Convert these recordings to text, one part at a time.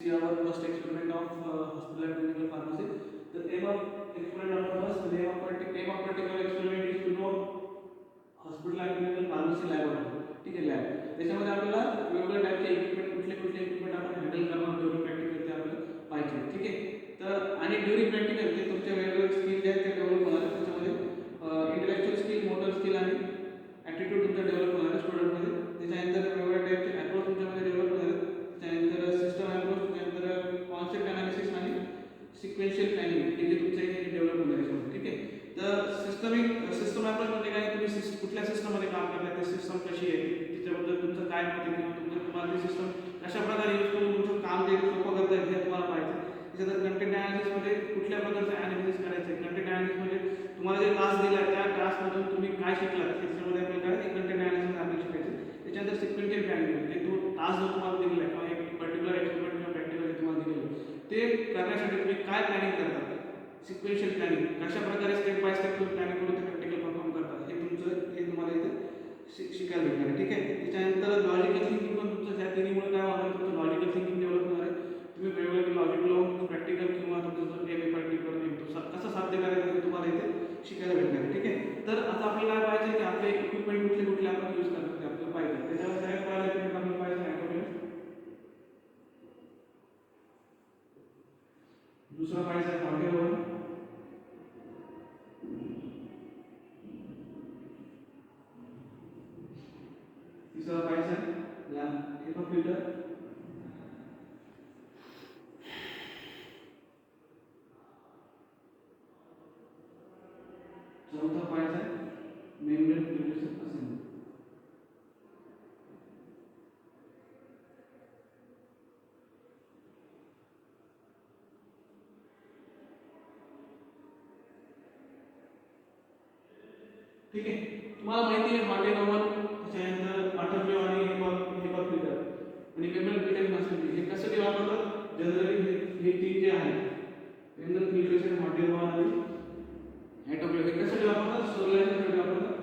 Our first experiment of hospital and clinical pharmacy. The aim of experiment number first, the aim of particular experiment is to know hospital आणि clinical pharmacy lab होतो. ठीक आहे, lab त्याच्यामध्ये आपल्याला वेगवेगळ्या टाईपचे equipment कुठले equipment आपण हँडल करणार ड्युरिंग प्रॅक्टिकल ते आपल्याला पाहिजे. ठीक आहे, तर आणि ड्युरिंग प्रॅक्टिकल ते तुमचे वेगवेगळे स्किल जे आहेत ते डेव्हलप होणार आहेत. त्याच्यामध्ये इंटेलेक्च्युअल स्किल, मोटर स्किल आणि ॲटिट्यूड तुमचा डेव्हलप होणार आहे स्टुडंटमध्ये. त्याच्यानंतर वेगवेगळ्या टाईपचे अप्रोच तुमच्यामध्ये डेव्हलप होणार आहेत. त्याच्यानंतर सिस्टम अप्रोच, त्याच्यानंतर कॉन्सेप्ट अनालिसिस आणि सिक्वेन्शियल प्लॅनिंग हे जे तुमच्या इथे डेव्हलप होणार आहे. ठीक आहे, तर सिस्टम अप्रोच म्हणजे काय, तुम्ही कुठल्या सिस्टममध्ये काम करताय, ते सिस्टम कशी आहे, त्याच्याबद्दल तुमचं काय मत आहे, किंवा तुम्हाला ती सिस्टम कशा प्रकारे यूज करून तुमचं काम जे सोपं करता येईल हे तुम्हाला पाहिजे. त्याच्यानंतर कंटेंट ॲनालिसिसमध्ये कुठल्या प्रकारचं ॲनालिसिस करायचं आहे. कंटेंट ॲनालिसिस म्हणजे तुम्हाला जे टास्क दिला त्या टास्कमधून तुम्ही काय शिकलात त्याच्यामध्ये आपल्याला काय कंटेंट ॲनालिसिस आपल्याला शिकायचं. त्याच्यानंतर सिक्वेन्शियल प्लॅनिंग म्हणजे तो टास्क जो तुम्हाला दिलेला आहे किंवा एक पर्टिक्युलर एक्सपेरिमेंट किंवा प्रॅक्टिकल तुम्हाला दिलेलं ते करण्यासाठी तुम्ही काय प्लॅनिंग करतात. सिक्वेन्शियल प्लॅनिंग कशा प्रकारे स्टेप बाय स्टेप तुम्ही प्लॅनिंग करून ते प्रॅक्टिकल परफॉर्म करतात हे तुम्हाला इथे शिकायला भेटणार आहे. ठीक आहे, त्याच्यानंतर लॉजिकल थिंकिंग पण तुमचं त्या तिन्हीमुळे काय होणार, तुमचं लॉजिकल थिंकिंग डेव्हलप होणार आहे. तुम्ही वेगवेगळे लॉजिक लावून प्रॅक्टिकल किंवा तुमचं प्रॅक्टिकल कसं साध्य करायचं हे तुम्हाला इथे शिकायला भेटणार आहे. ठीक आहे, तर आता आपल्याला काय पाहिजे की आपले इक्विपमेंट कुठले आपण यूज करतो ते आपल्याला पाहिजे. त्याच्यावर काय इक्विपमेंट आपल्याला पाहिजे, दुसरा पाहिजे आहे हॉटेल, तिसरा पाहिजे आहे फिल्टर, चौथा पाहिजे आहे मेम्ब्रेन फिल्ट्रेशन असेंबली. ठीक आहे, तुम्हाला माहिती आहे हॉटेल ओव्हन, त्याच्यानंतर ऑटोक्लेव्ह आणि हेपा फिल्टर आणि मेम्ब्रेन फिल्ट्रेशन असेंबली हे कशासाठी वापरतात. जनरली हे तीन जे आहेत मेम्ब्रेन फिल्ट्रेशन, हॉटेल ओव्हन आणि ऑटोक्लेव्ह हे कशासाठी वापरतात, स्टोरेजसाठी वापरतात.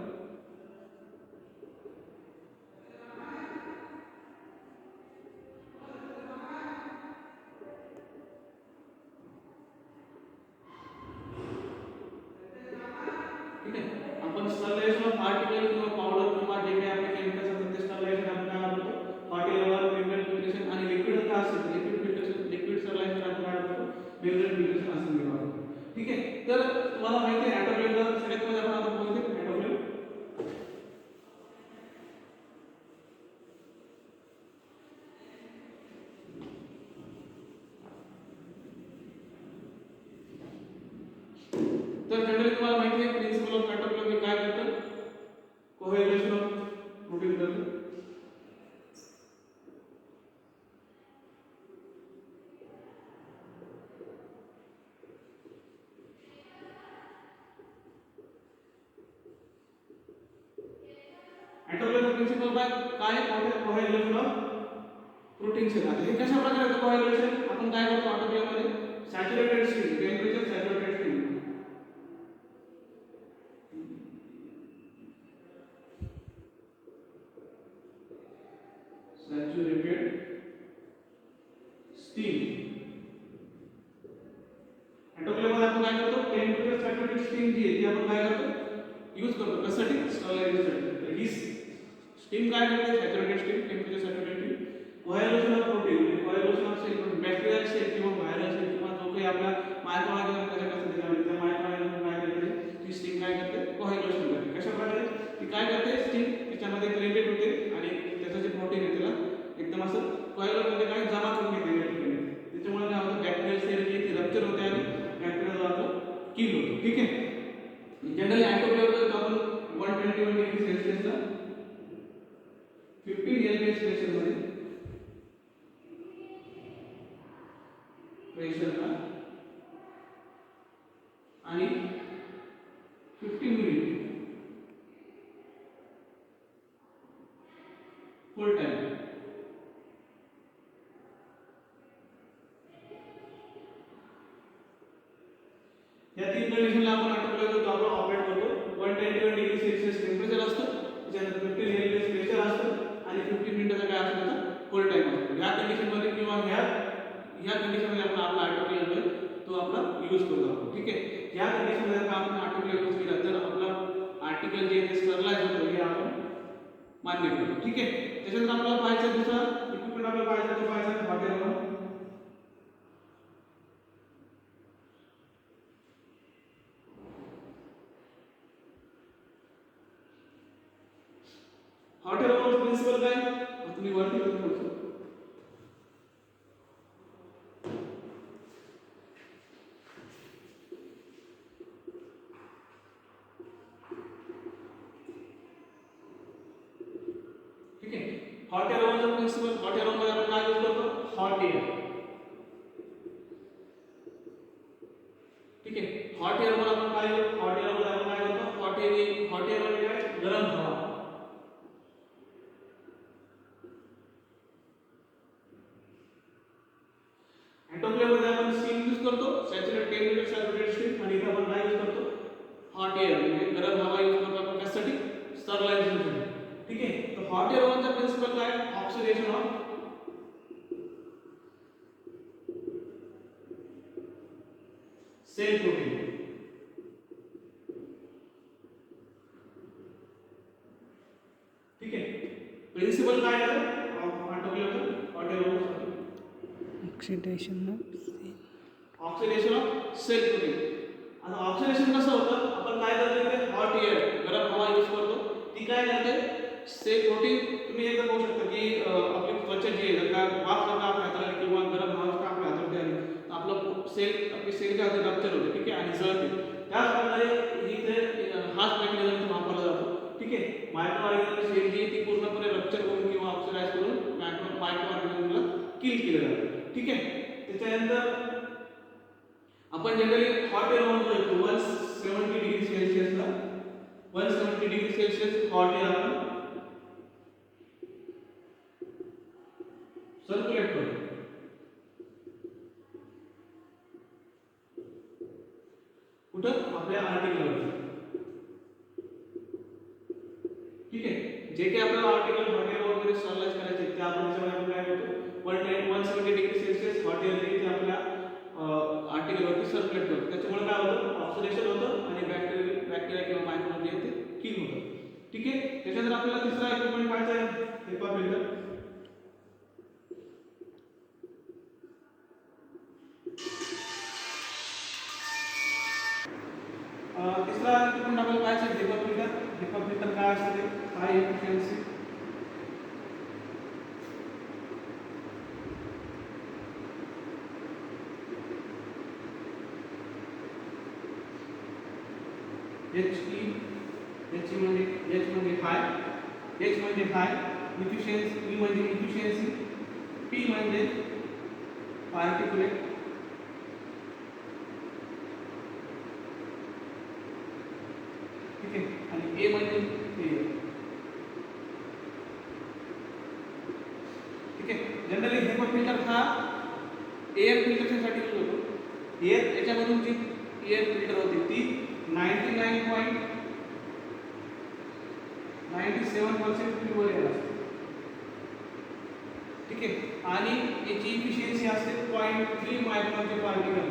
ठीक आहे, आपण स्टरलायझेशन ऑफ पार्टिकल किंवा पावडर किंवा जे काही आपले केमिकल्स असतात ते स्टरलायझेशन आपण काय वापरतो, हॉटेल ओव्हन, मेम्ब्रेन फिल्ट्रेशन आणि लिक्विड काय असेल लिक्विड फिल्ट्रेशन, लिक्विड स्टरलायझेशन आपण काय वापरतो, मेम्ब्रेन फिल्ट्रेशन असेंबली वापरतो. ठीक आहे, तर तुम्हाला माहिती आहे ऑटोक्लेव्हला सगळ्यात पहिले आपण आता बोलतो ऑटोक्लेव्ह. तर जनरली तुम्हाला माहिती आहे प्रिन्सिपल ऑफ ऑटोक्लेव्ह हे काय करतं, कोहेलेशन ऑफ प्रोटीन करतं. ऑटोक्लेव्ह प्रिन्सिपल काय कोहेलेशन ऑफ प्रोटीन सेल. हे कशा प्रकारे होतं कोहेलेशन, आपण काय करतो ऑटोक्लेव्ह मध्ये saturated steam, temperature saturated steam, saturated steam. Autoclave मध्ये आपण काय करतो, टेम्परेचर सॅच्युरेटेड स्टीम जी आहे ती आपण काय करतो यूज करतो कशासाठी, स्टरलायझेशनसाठी. ही स्टीम काय करते, saturated steam, temperature saturated steam. Coagulation of protein, coagulation of cell, bacterial cell किंवा व्हायरल सेल किंवा जो काही आपला मायक्रोऑर्गॅनिझम घटक असतात त्याच्यामध्ये त्या मायक्रोऑर्गॅनिझम काय करते, ती स्टीम काय करते, कोहेलेशन करते. कशा प्रकारे ती काय करते, स्टीम त्याच्यामध्ये क्रिएटेड होते आणि त्याचं जे प्रोटीन आहे त्याला एकदम असं कोहेलेट मध्ये काय जमा करून घेते या ठिकाणी. त्याच्यामुळे काय होतं, बॅक्टेरियल सेल जी ती रप्चर होते आणि बॅक्टेरिया जो आपला किल होतो. ठीक आहे, जनरली ऑटोक्लेव्ह करतो आपण 121 डिग्री सेल्सिअसला 15 एलपीएस प्रेशरमध्ये प्रेशरला आणि 15 मिनिट फुल टाइम. या तीन कंडिशनला आपण ऑटोक्लेव्ह आपण ऑपरेट करतो. 121 डिग्री सेल्सिअस टेम्परेचर असतं, त्याच्यानंतर 15 एलपीएस प्रेशर असतं आणि 15 मिनिटाचा काय असतं फुल टाइम असतो. या कंडिशन मध्ये किंवा ह्या ह्या कंडिशनमध्ये आपण आपला आर्टिकल जो तो आपला यूज करतो आपण, ठीक आहे. या कंडिशनमध्ये आपण आर्टिकल यूज केला तर आपला आर्टिकल जे स्टरलाइज होतं हे आपण मान्य करतो, ठीक आहे. त्याच्यानंतर आपल्याला पाहायचं दुसरा इक्विपमेंट आपल्याला पाहायचं तो पाहायचा hot air balloon. Hot air बलूनचं प्रिन्सिपल काय तुम्ही वरती बघू शकता. हॉट एअर बलूनचा प्रिन्सिपल, हॉट एअर बलूनमध्ये आपण काय यूज करतो, हॉट एअर, ठीक आहे. हॉट एअर मध्ये आपण काय हॉट एअर मध्ये आपण काय करतो, हॉट एअर म्हणजे काय, गरम हवा. ऑटोक्लेव मध्ये आपण स्टीम यूज करतो, सॅच्युरेटेड टेम्परेचर सॅच्युरेटेड स्टीम, आणि इथे आपण काय यूज करतो, हॉट एअर म्हणजे गरम हवा यूज करतो आपण कशासाठी, स्टरलायझेशनसाठी, ठीक आहे. तर हॉट एअर बलूनचा प्रिन्सिपल काय, ऑक्सिडेशन ऑफ सेल प्रोटीन, ठीक आहे. प्रिन्सिपल काय आहे ऑटोक्लेवचं, hot air balloon oxidation of cell protein. आता ऑक्सिडेशन कसं होतं, आपण काय करतो इथे हॉट एअर गरम हवा यूज करतो, ती काय करते सेल प्रोटीन. तुम्ही एकदा पाहू शकता की आपली त्वचा जी आहे का वाफ जर आपल्या हाताला किंवा गरम हवा जर आपल्या हातावरती आली तर आपलं सेल आपली सेल काय होते रप्चर होते, ठीक आहे, आणि जळते. त्याच प्रकारे इथे हाच मेकॅनिझम वापरला जातो, ठीक आहे. मायक्रो ऑर्गॅनिझम सेल जी ती पूर्णपणे रप्चर करून किंवा ऑक्सिडाइज करून मायक्रो ऑर्गॅनिझमला किल केलं जातं, ठीक आहे. त्याच्यानंतर आपण जनरली हॉट एअर म्हणतो 170 डिग्री सेल्सिअसला 170 डिग्री सेल्सिअस हॉट एअर आपण सर्क्युलेट करतो. कुठं आपल्या आर्टिकलवरती, ठीक आहे. जे काही आपल्याला आर्टिकल हॉट एअर वगैरे स्टरलाइज करायचे ते आपण त्याच्यामध्ये काय करतो 170 डिग्री सेल्सिअस हॉट एअर ते आपल्या आर्टिकलवरती सर्क्युलेट करतो. त्याच्यामुळे काय होतं, ऑक्सिडेशन होतं आणि बॅक्टेरिया किंवा मायक्रोब जे ते किल होतं, ठीक आहे. त्याच्यानंतर आपल्याला तिसरा इक्विपमेंट पाहायचा आहे HEPA फिल्टर. तिसरा इक्विपमेंट आपल्याला पाहायचा आहे HEPA फिल्टर. HEPA फिल्टर काय असतं ते, हाय एफिशियन्सी H म्हणजे हाय, H म्हणजे हाय, इफिशियन्सी, E म्हणजे इफिशियन्सी, P म्हणजे पार्टिक्युलेट, ठीक आहे, आणि A म्हणजे एअर, ठीक आहे. जनरली HEPA फिल्टर हा एअर फिल्टरसाठी यूज होतो. एअर याच्यामधून जी एअर फिल्टर होती ती 99.97% प्युअर एअर असते, ठीक आहे. आणि याची इफिशियन्सी असते 0.3 micron per particle.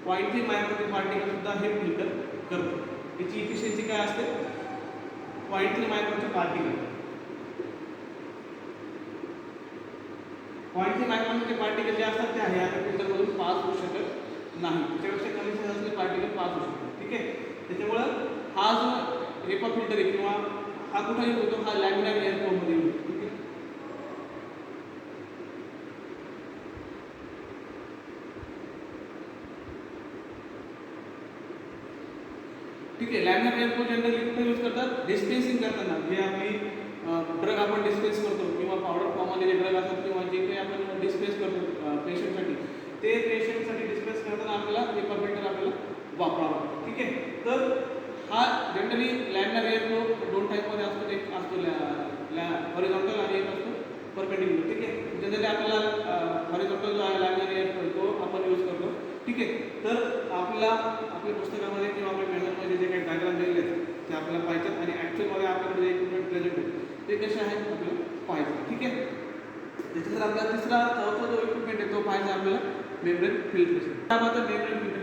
0.3 micron per particle सुद्धा हे फिल्टर करतो. याची इफिशियन्सी काय असते 0.3 micron per particle. 0.3 micron per particle जे असतात ते आहे या फिल्टरमधून पास होऊ शकत नाही, त्याच्यापेक्षा कमी साईज असलेले पार्टिकल पास होऊ शकतात, ठीक आहे. त्याच्यामुळं हा जो HEPA फिल्टर आहे किंवा हा कुठे यूज होतो, हा लॅमिनार एअर फ्लोमध्ये यूज होतो, ठीक आहे. ठीक आहे. लॅमिनार एअर फ्लो जनरली कुठे यूज करतात, डिस्पेन्सिंग करताना जे आपली ड्रग आपण डिस्पेन्स करतो किंवा पावडर फॉर्ममध्ये जे ड्रग असतात किंवा जे काही आपण डिस्पेन्स करतो पेशंटसाठी, ते पेशंटसाठी डिस्पेन्स करताना आपल्याला HEPA फिल्टर आपल्याला वापरावा, ठीक आहे. तर हा जनरली लॅमिनार एअर फ्लो दोन टाईपमध्ये असतो, एक असतो हॉरिझॉन्टल आणि एक असतो परपेंडिक्युलर, ठीक आहे. जनरली आपल्याला हॉरिझॉन्टल जो आहे लॅमिनार एअर फ्लो तो आपण यूज करतो, ठीक आहे. तर आपल्याला आपल्या पुस्तकामध्ये किंवा आपल्या मॅन्युअलमध्ये जे काही डायग्राम दिलेले आहेत ते आपल्याला पाहिजेत आणि ॲक्च्युअलमध्ये आपल्याकडे जे इक्विपमेंट प्रेझेंट आहे ते कसे आहेत आपल्याला पाहिजे, ठीक आहे. त्याच्यानंतर आपला चौथा जो इक्विपमेंट आहे तो पाहिजे आपल्याला मेम्ब्रेन फिल्ट्रेशन. त्यामध्ये मेम्ब्रेन फिल्ट्रेशन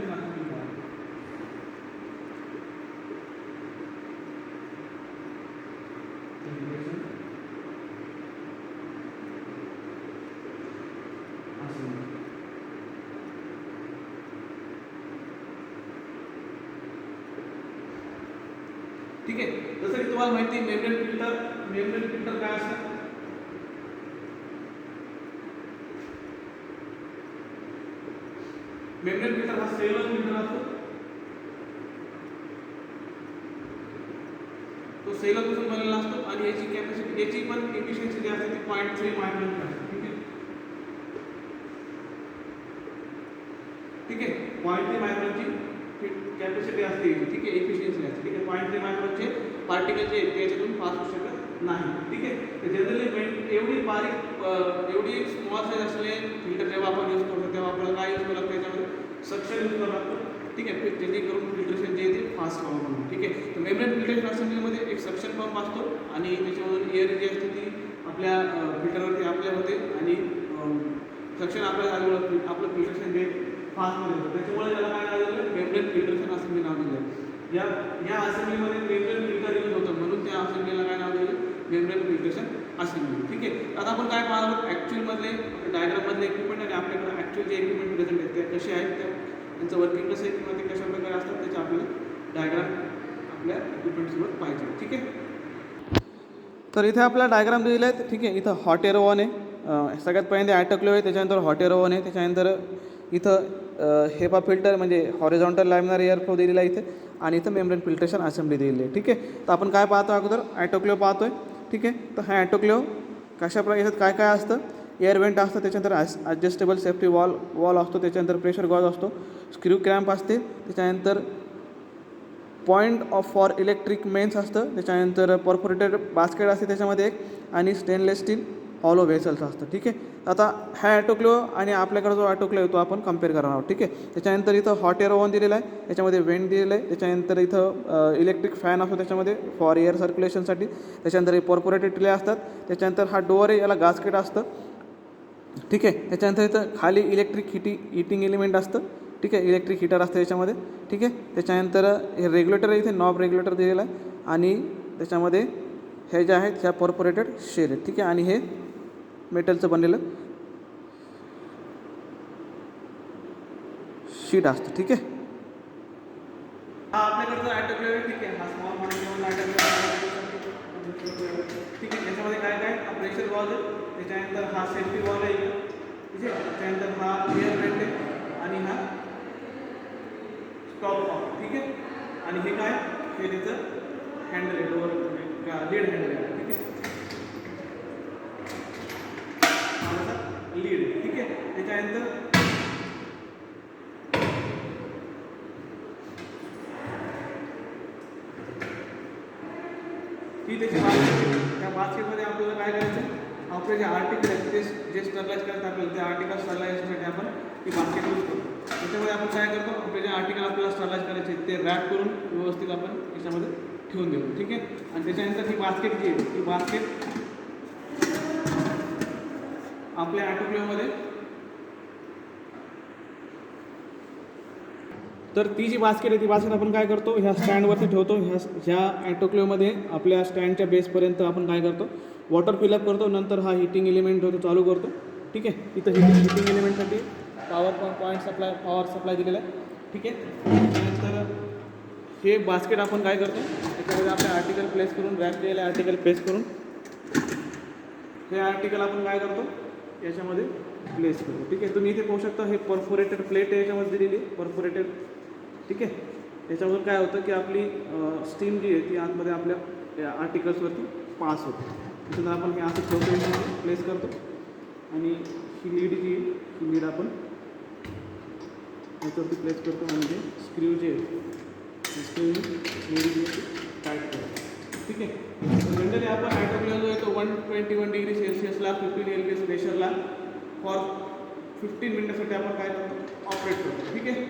ठीक आहे. जसं की तुम्हाला माहिती आहे मेम्ब्रेन फिल्टर काय असतं? मेम्ब्रेन फिल्टर हा सेल्युलर फिल्टर असतो. तो सेल्युलरपासून बनलेला असतो आणि याची कॅपॅसिटी, याची पण एफिशियन्सी जी असते ती 0.3 मायक्रॉन असते. ठीक आहे. ठीक आहे. 0.3 मायक्रॉनची कॅपॅसिटी असते. ठीक आहे. एफिशियन्सी असते. ठीक आहे. 0.3 मायक्रॉनचे पार्टिकल जे आहेत त्याच्यातून पास होऊ शकत नाही. ठीक आहे. तर जनरली एवढी बारीक एवढी स्मॉल साईज असलेले फिल्टर जेव्हा आपण यूज करतो तेव्हा आपल्याला काय यूज करावं लागतं, त्याच्यामध्ये सक्शन यूज करावं लागतं. ठीक आहे. जेणेकरून फिल्ट्रेशन जे आहे ते फास्ट व्हावं म्हणून. ठीक आहे. तर मेम्ब्रेन फिल्ट्रेशन असेंब्लीमध्ये एक सक्शन पंप असतो आणि त्याच्यामधून एअर जी असते ती आपल्या फिल्टरवरती अप्लाय होते आणि सक्शन अप्लाय झाल्यामुळे आपलं फिल्ट्रेशन जे फास्टमध्ये होतं. त्याच्यामुळे त्याला काय नाव दिलं? मेम्ब्रेन फिल्ट्रेशन असेंब्ली नाव दिलं. या असेंब्लीमध्ये मेम्ब्रेन फिल्टर यूज होतं म्हणून त्या असेंब्लीला काय नाव दिलं? Membrane filtration assembly. ठीक आहे. आता आपण काय पाहणार आहोत? ॲक्च्युअलमधले डायग्राममधले इक्विपमेंट आणि आपल्याकडे ॲक्च्युअल जे इक्विपमेंट प्रेझेंट आहेत ते कसे आहेत, त्यांचं वर्किंग कसं आहे किंवा ते कशा प्रकारे असतात त्याचे आपल्याला डायग्राम आपल्या इक्विपमेंटसोबत पाहिजे. ठीक आहे. तर इथे आपला डायग्राम दिलेला आहे. ठीक आहे. इथं हॉट एअर ओव्हन आहे, सगळ्यात पहिल्यांदा ॲटोक्लेव्ह आहे, त्याच्यानंतर हॉट एअर ओव्हन आहे, त्याच्यानंतर इथं हेपा फिल्टर म्हणजे हॉरिझॉन्टल लॅमिनार एअर फ्लो दिलेला आहे इथे आणि इथं मेम्ब्रेन फिल्ट्रेशन असेंब्ली दिलेली आहे. ठीक आहे. तर आपण काय पाहतो अगोदर? ॲटोक्लेव्ह पाहतो आहे. ठीक आहे. तर हा ॲटोक्लेव्ह कशा प्रकारे याच्यात काय काय असतं? एअर वेंट असतं, त्याच्यानंतर ॲडजस्टेबल सेफ्टी वॉल असतो, त्याच्यानंतर प्रेशर गॉज असतो, स्क्रू क्रॅम्प असते, त्याच्यानंतर point of for electric mains असतं, त्याच्यानंतर परफोरेटेड बास्केट असते त्याच्यामध्ये एक आणि स्टेनलेस स्टील हॉलो व्हेसल्स असतं. ठीक आहे. आता हा ॲटोक्लेव्ह आणि आपल्याकडे जो ॲटोक्लेव्ह तो आपण कम्पेअर करणार आहोत. ठीक आहे. त्याच्यानंतर इथं हॉट एअर ओव्हन दिलेला आहे, त्याच्यामध्ये वेंट दिलेलं आहे, त्याच्यानंतर इथं इलेक्ट्रिक फॅन असतो त्याच्यामध्ये फॉर एअर सर्क्युलेशनसाठी, त्याच्यानंतर हे परफोरेटेड ट्रे असतात, त्याच्यानंतर हा डोअर आहे याला गास्केट असतं. ठीक आहे. त्याच्यानंतर इथं खाली इलेक्ट्रिक हिटिंग एलिमेंट असतं. ठीक आहे. इलेक्ट्रिक हीटर असतं याच्यामध्ये. ठीक आहे. त्याच्यानंतर हे रेग्युलेटर आहे, इथे नॉब रेग्युलेटर दिलेला आहे आणि त्याच्यामध्ये हे जे आहेत ह्या परफोरेटेड शेल आहेत. ठीक आहे. आणि हे मेटलचं बनलेलं शीट असतं. ठीक आहे. हा आपल्याकडचा ॲटोक्लेव्ह आहे. ठीक आहे. हा स्मॉल मॉडेल ॲटोक्लेव्ह. ठीक आहे. त्याच्यामध्ये काय काय? हा प्रेशर वॉल आहे, त्याच्यानंतर हा सेफ्टी वॉल आहे, ठीक आहे. त्याच्यानंतर हा एअर वेंट आहे आणि हा स्टॉप वॉल. ठीक आहे. आणि हे काय? हे त्याचं हँडल आहे, डोअर लीड हँडल आहे. ठीक आहे. लीड. ठीक आहे. त्याच्यानंतर ही त्याची बास्केट. त्या बास्केटमध्ये आपल्याला काय करायचं? आपले जे आर्टिकल आहेत ते जे स्टरलाइज करतात आपल्याला त्या आर्टिकल स्टरलाइजेशनसाठी आपण ती बास्केट यूज करतो. त्याच्यामध्ये आपण काय करतो? आपले जे आर्टिकल आपल्याला स्टरलाइज करायचे ते रॅप करून व्यवस्थित आपण याच्यामध्ये ठेवून देतो. ठीक आहे. आणि त्याच्यानंतर ही बास्केट जी आहे ती बास्केट आपल्या ॲटोक्लेव्हमध्ये, तर ती जी बास्केट आहे ती बास्केट आपण काय करतो? ह्या स्टँडवरती ठेवतो. ह्या ॲटोक्लेव्हमध्ये आपल्या स्टँडच्या बेसपर्यंत आपण काय करतो? वॉटर फिलअप करतो. नंतर हा हिटिंग एलिमेंट जो तो चालू करतो. ठीक आहे. इथं हिटिंग एलिमेंटसाठी पॉवर सप्लाय दिलेला आहे. ठीक आहे. त्यानंतर हे बास्केट आपण काय करतो? त्याच्यामध्ये आपले आर्टिकल प्लेस करून, रॅप केलेले आर्टिकल प्लेस करून हे आर्टिकल आपण काय करतो? याच्यामध्ये प्लेस करतो. ठीक आहे. तुम्ही इथे पाहू शकता हे परफोरेटेड प्लेट आहे याच्यामध्ये दिलेली, परफोरेटेड. ठीक आहे. याच्यावर काय होतं की आपली स्टीम जी आहे ती आतमध्ये आपल्या आर्टिकल्सवरती पास होते. त्याच्यानंतर आपण हे असं ठेवतो, याच्यामध्ये प्लेस करतो आणि ही लीड जी आहे ही लीड आपण याच्यावरती प्लेस करतो आणि जे स्क्रू जे आहे स्क्रू लीड जी आहे टाईट करतो. ठीक आहे. जनरली आपण ॲटोक्लेव्ह जो आहे तो 121 डिग्री सेल्सिअसला 15 LPS प्रेशरला फॉर 15 मिनिटासाठी आपण काय करतो? ऑपरेट करतो. ठीक आहे.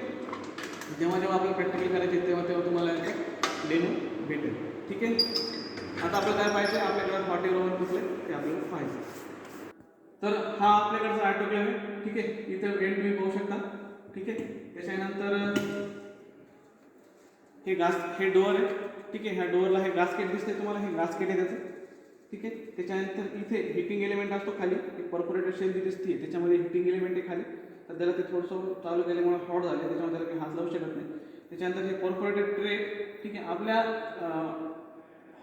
जेव्हा जेव्हा आपल्याला प्रॅक्टिकल करायचे तेव्हा तेव्हा तुम्हाला डेमो भेटेल. ठीक आहे. आता आपल्याला काय पाहिजे? आपल्याकडे हॉट एअर ओव्हन कुठले ते आपल्याला पाहिजे. तर हा आपल्याकडचा ऑटोक्लेव्ह आहे, ठीक आहे. इथे वेंट तुम्ही पाहू शकता, ठीक आहे. त्याच्यानंतर हे डोअर आहे, ठीक आहे. ह्या डोअरला हे गास्केट दिसते तुम्हाला, हे गास्केट आहे त्याचं, ठीक आहे. त्याच्यानंतर इथे हिटिंग एलिमेंट असतो खाली, एक परफोरेटेड शेल जी दिसते त्याच्यामध्ये हिटिंग एलिमेंट आहे खाली. तर त्याला ते थोडंसं चालू केल्यामुळे हॉट झाले, त्याच्यामध्ये त्याला काही हात लावू शकत नाही. त्याच्यानंतर हे परफोरेटेड ट्रे, ठीक आहे. आपल्या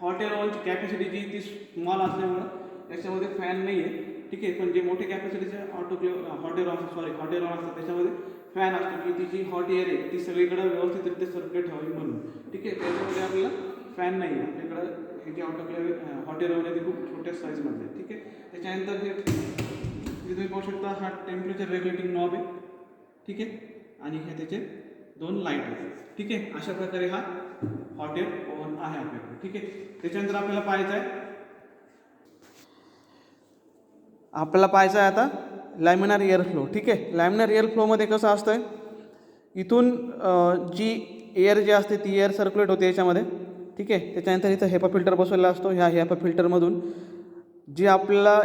हॉट एअर ओव्हनची कॅपॅसिटी जी ती स्मॉल असल्यामुळं याच्यामध्ये फॅन नाही आहे, ठीक आहे. पण जे मोठे कॅपॅसिटीचे हॉट एअर ओव्हन असतात त्याच्यामध्ये फॅन असतो की ती जी हॉट एअर आहे ती सगळीकडे व्यवस्थितरित्या सर्क्युलेट व्हावी म्हणून, ठीक आहे. त्याच्यामध्ये आपल्याला फॅन नाही आहे आपल्याकडं. हे जे हॉट एअर ओव्हन आहे ते खूप छोट्या साईजमध्ये, ठीक आहे. त्याच्यानंतर हे तुम्ही पाहू शकता, हा टेम्परेचर रेग्युलेटिंग नॉब आहे, ठीक आहे. आणि हे त्याचे 2 लाईट आहेत, ठीक आहे. अशा प्रकारे हा हॉट एअर ओव्हन आहे आपल्याकडे, ठीक आहे. त्याच्यानंतर आपल्याला पाहायचं आहे आता लॅमिनार एअर फ्लो, ठीक आहे. लॅमिनार एअर फ्लोमध्ये कसं असतं, इथून जी एअर जी असते ती एअर सर्क्युलेट होते याच्यामध्ये, ठीक आहे. त्याच्यानंतर इथं हेपा फिल्टर बसवलेला असतो. ह्या हेपा फिल्टरमधून जी आपल्याला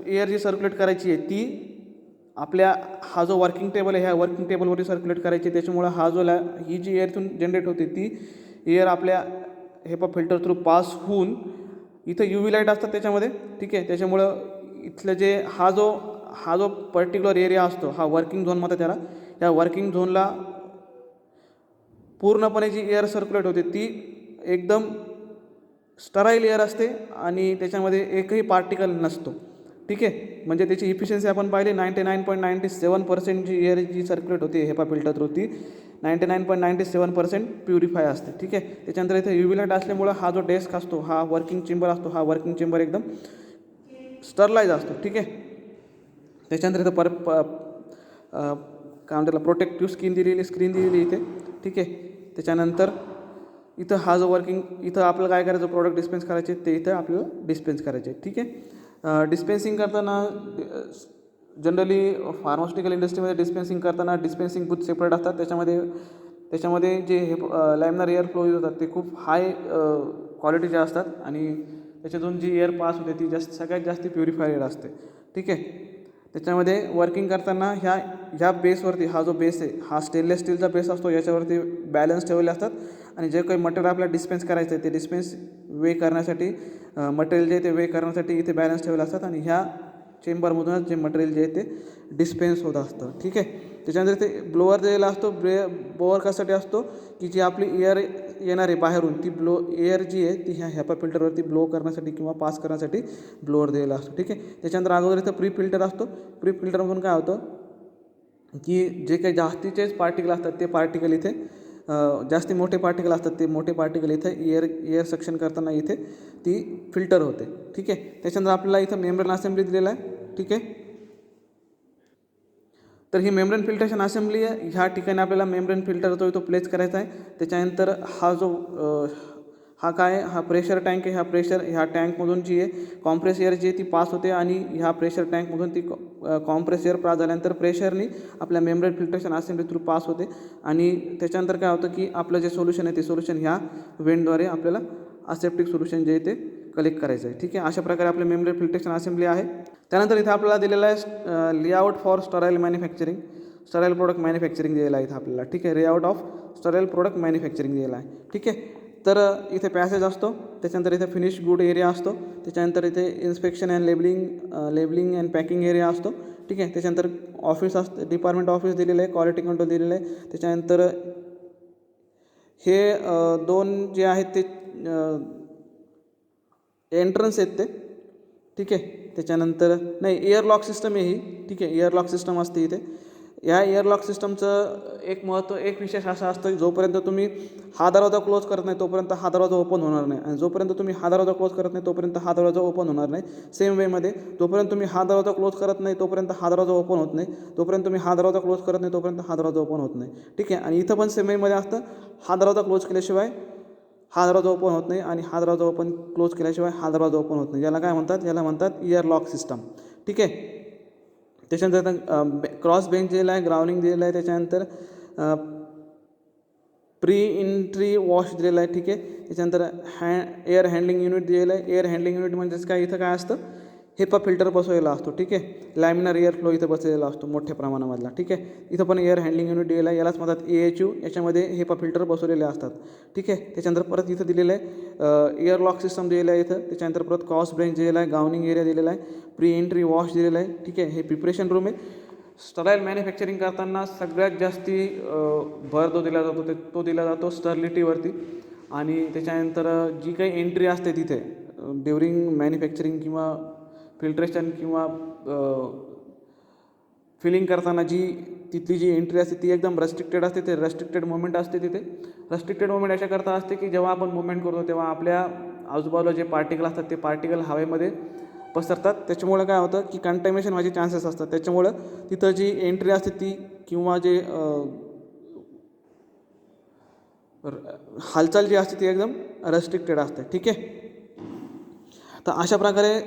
एअर जी सर्क्युलेट करायची आहे ती आपल्या हा जो वर्किंग टेबल आहे ह्या वर्किंग टेबलवरती सर्क्युलेट करायची. त्याच्यामुळं ही जी एअरतून जनरेट होते ती एअर आपल्या हेपा फिल्टर थ्रू पास होऊन इथं UV लाईट असतात त्याच्यामध्ये, ठीक आहे. त्याच्यामुळं इथलं जे हा जो पर्टिक्युलर एरिया असतो हा वर्किंग झोन म्हणतात त्याला. या वर्किंग झोनला पूर्णपणे जी एअर सर्क्युलेट होते ती एकदम स्टराईल एअर असते आणि त्याच्यामध्ये एकही पार्टिकल नसतो, ठीक आहे. म्हणजे त्याची इफिशियन्सी आपण पाहिली 99.97% जी एअर जी सर्क्युलेट होते हेपा फिल्टर थ्रू ती 99.97% प्युरिफाय असते, ठीक आहे. त्याच्यानंतर इथे UV लाईट असल्यामुळं हा जो डेस्क असतो हा वर्किंग चेंबर असतो, हा वर्किंग चेंबर एकदम स्टरलाइज असतो, ठीक आहे. त्याच्यानंतर इथं काय म्हणतात प्रोटेक्टिव्ह स्क्रीन दिलेली इथे, ठीक आहे. त्याच्यानंतर इथं हा जो इथं आपल्याला काय करायचं, प्रोडक्ट डिस्पेन्स करायचे ते इथं आपल्याला डिस्पेन्स करायचे, ठीक आहे. डिस्पेन्सिंग करताना जनरली फार्मास्युटिकल इंडस्ट्रीमध्ये डिस्पेन्सिंग करताना डिस्पेन्सिंग बूथ सेपरेट असतात. त्याच्यामध्ये जे लॅमिनार एअर फ्लो यूज होतात ते खूप हाय क्वालिटीचे असतात आणि त्याच्यातून जी एअर पास होते ती सगळ्यात जास्त प्युरिफायर असते, ठीक आहे. त्याच्यामध्ये वर्किंग करताना ह्या बेसवरती हा जो बेस आहे हा स्टेनलेस स्टीलचा बेस असतो, याच्यावरती बॅलन्स ठेवलेले असतात आणि जे काही मटेरियल आपल्याला डिस्पेन्स करायचं आहे ते डिस्पेन्स वे करण्यासाठी मटेरियल जे आहे ते वे करण्यासाठी इथे बॅलन्स ठेवले असतात आणि ह्या चेंबरमधूनच जे मटेरियल जे आहे ते डिस्पेन्स होत असतं, ठीक आहे. त्याच्यानंतर ते ब्लोअर दिलेला असतो. ब्लोअर कशासाठी असतो की जी आपली एअर येणार आहे बाहेरून ती एअर जी आहे ती ह्या हेपा फिल्टरवरती ब्लो करण्यासाठी किंवा पास करण्यासाठी ब्लोअर दिलेला असतो, ठीक आहे. त्याच्यानंतर अगोदर इथं प्री फिल्टर असतो. प्री फिल्टरमधून काय होतं की जे काही जास्तीचेच पार्टिकल असतात ते पार्टिकल इथे जास्ती मोठे पार्टिकल असतात ते मोठे पार्टिकल इथे एअर सक्शन करताना इथे ती फिल्टर होते, ठीक आहे. त्याच्यानंतर आपल्याला इथं मेम्ब्रेन असेंब्ली दिलेला आहे, ठीक आहे. तर ही मेम्ब्रेन फिल्ट्रेशन असेंब्ली आहे. ह्या ठिकाणी आपल्याला मेम्ब्रेन फिल्टर जो तो प्लेस करायचा आहे. त्याच्यानंतर हा प्रेशर टँक आहे. ह्या टँकमधून जी आहे कॉम्प्रेस एअर जी आहे ती पास होते आणि ह्या प्रेशर टँकमधून ती कॉम्प्रेस एअर पास झाल्यानंतर प्रेशरनी आपल्या membrane filtration assembly through pass होते आणि त्याच्यानंतर काय होतं की आपलं जे सोल्युशन आहे ते सोल्युशन ह्या वेंटद्वारे आपल्याला असेप्टिक सोल्युशन जे आहे ते कलेक्ट करायचं आहे, ठीक आहे. अशा प्रकारे आपलं मेम्ब्रेन फिल्ट्रेशन असेंब्ली आहे. त्यानंतर इथे आपल्याला दिलेलं आहे layout for sterile manufacturing, sterile product manufacturing दिलेलं आहे इथं आपल्याला, ठीक आहे. Layout of sterile product manufacturing दिलेलं आहे, ठीक आहे. तर इथे पॅसेज असतो. त्याच्यानंतर इथे फिनिश गुड एरिया असतो. त्याच्यानंतर इथे inspection and labelling and packing area असतो, ठीक आहे. त्याच्यानंतर ऑफिस असतं, डिपार्टमेंट ऑफिस दिलेलं आहे, क्वालिटी कंट्रोल दिलेलं आहे. त्याच्यानंतर हे 2 जे आहेत ते एंट्रन्स आहेत ते, ठीक आहे. त्याच्यानंतर एअर लॉक सिस्टम आहे ही, ठीक आहे. एअर लॉक सिस्टम असते इथे. या एअर लॉक सिस्टमचं एक विशेष असा असतं की जोपर्यंत तुम्ही हा दरवाजा क्लोज करत नाही तोपर्यंत हा दरवाजा ओपन होणार नाही आणि जोपर्यंत तुम्ही हा दरवाजा क्लोज करत नाही तोपर्यंत हा दरवाजा ओपन होणार नाही. सेम वेमध्ये जोपर्यंत तुम्ही हा दरवाजा क्लोज करत नाही तोपर्यंत हा दरवाजा ओपन होत नाही, जोपर्यंत तुम्ही हा दरवाजा क्लोज करत नाही तोपर्यंत हा दरवाजा ओपन होत नाही, ठीक आहे. आणि इथं पण सेम वेमध्ये असतं, हा दरवाजा क्लोज केल्याशिवाय हा दरवाजा ओपन होत नाही आणि हा दरवाजा क्लोज केल्याशिवाय हा दरवाजा ओपन होत नाही. याला काय म्हणतात, याला म्हणतात एअर लॉक सिस्टम, ठीक आहे. त्याच्यानंतर क्रॉस बेंच दिलेला आहे, ग्राउंडिंग दिलेलं आहे. त्याच्यानंतर प्री एंट्री वॉश दिलेला आहे, ठीक आहे. त्याच्यानंतर एअर हँडलिंग युनिट दिलेलं आहे. एअर हँडलिंग युनिट म्हणजेच काय, इथं काय असतं हेपा फिल्टर बसवलेला असतो. ठीक आहे. लॅमिनार एअर फ्लो इथं बसलेला असतो मोठ्या प्रमाणामधला. ठीक आहे. इथं पण एअर हँडलिंग युनिट दिलेलं आहे, यालाच म्हणतात AHU. याच्यामध्ये हेपा फिल्टर बसवलेले असतात. ठीक आहे. त्याच्यानंतर परत इथं दिलेलं आहे एअर लॉक सिस्टम दिलेलं आहे इथं. त्याच्यानंतर परत क्रॉस ब्रेंच दिलेला आहे, गाउनिंग एरिया दिलेला आहे, प्री एंट्री वॉश दिलेला आहे. ठीक आहे. हे प्रिपरेशन रूम आहे. स्टराईल मॅन्युफॅक्चरिंग करताना सगळ्यात जास्ती भर जो दिला जातो तो दिला जातो स्टर्लिटीवरती. आणि त्याच्यानंतर जी काही एंट्री असते तिथे ड्युरिंग मॅन्युफॅक्चरिंग किंवा फिल्ट्रेशन किंवा फिलिंग करताना तिथली जी एंट्री असते ती एकदम रेस्ट्रिक्टेड असते. ते रेस्ट्रिक्टेड मुवमेंट असते तिथे. रेस्ट्रिक्टेड मुवमेंट अशाकरता असते की जेव्हा आपण मुवमेंट करतो तेव्हा आपल्या आजूबाजूला जे पार्टिकल असतात ते पार्टिकल हवेमध्ये पसरतात. त्याच्यामुळं काय होतं की कंटॅमिनेशन व्हायचे चान्सेस असतात. त्याच्यामुळं तिथं जी एंट्री असते ती किंवा जे हालचाल जी असते ती एकदम रेस्ट्रिक्टेड असते. ठीक आहे. तर अशा प्रकारे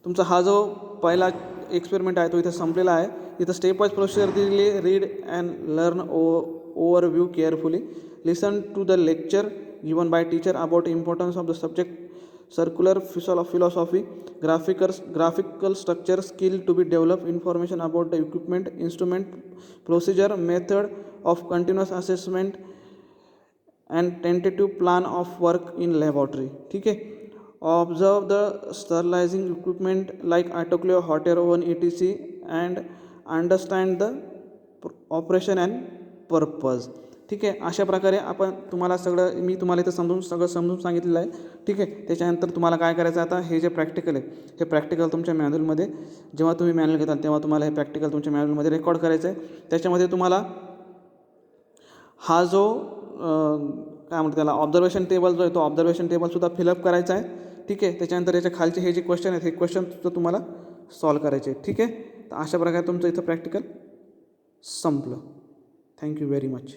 तुमचा हा जो पहिला एक्सपेरिमेंट आहे तो इथं संपलेला आहे. इथं स्टेप वाईज प्रोसिजर दिलेली. Read and learn overview carefully. Listen to the lecture given by teacher about importance of the subject, circular philosophy, graphical structure, skill to be developed, information about the equipment, instrument, procedure, method of continuous assessment and tentative plan of work in laboratory. ठीक आहे. Observe the sterilising equipment like autoclave, hot air oven etc and understand the operation and purpose. ठीक आहे. अशा प्रकारे मी तुम्हाला इथं सगळं समजून सांगितलेलं आहे. ठीक आहे. त्याच्यानंतर तुम्हाला काय करायचं आता, हे जे प्रॅक्टिकल आहे हे प्रॅक्टिकल तुमच्या मॅन्युअलमध्ये जेव्हा तुम्ही मॅन्युअल घेताल तेव्हा तुम्हाला हे प्रॅक्टिकल तुमच्या मॅन्युअलमध्ये रेकॉर्ड करायचं आहे. त्याच्यामध्ये तुम्हाला हा जो काय म्हणतात त्याला ऑब्झर्वेशन टेबल जो आहे तो ऑब्झर्वेशन टेबलसुद्धा फिलअप करायचा आहे. ठीक आहे. त्याच्यानंतर याच्या खालचे हे जे क्वेश्चन आहेत हे क्वेश्चनसुद्धा तुम्हाला सॉल्व करायचे आहेत. ठीक आहे. तर अशा प्रकारे तुमचं इथं प्रॅक्टिकल संपलं. Thank you very much.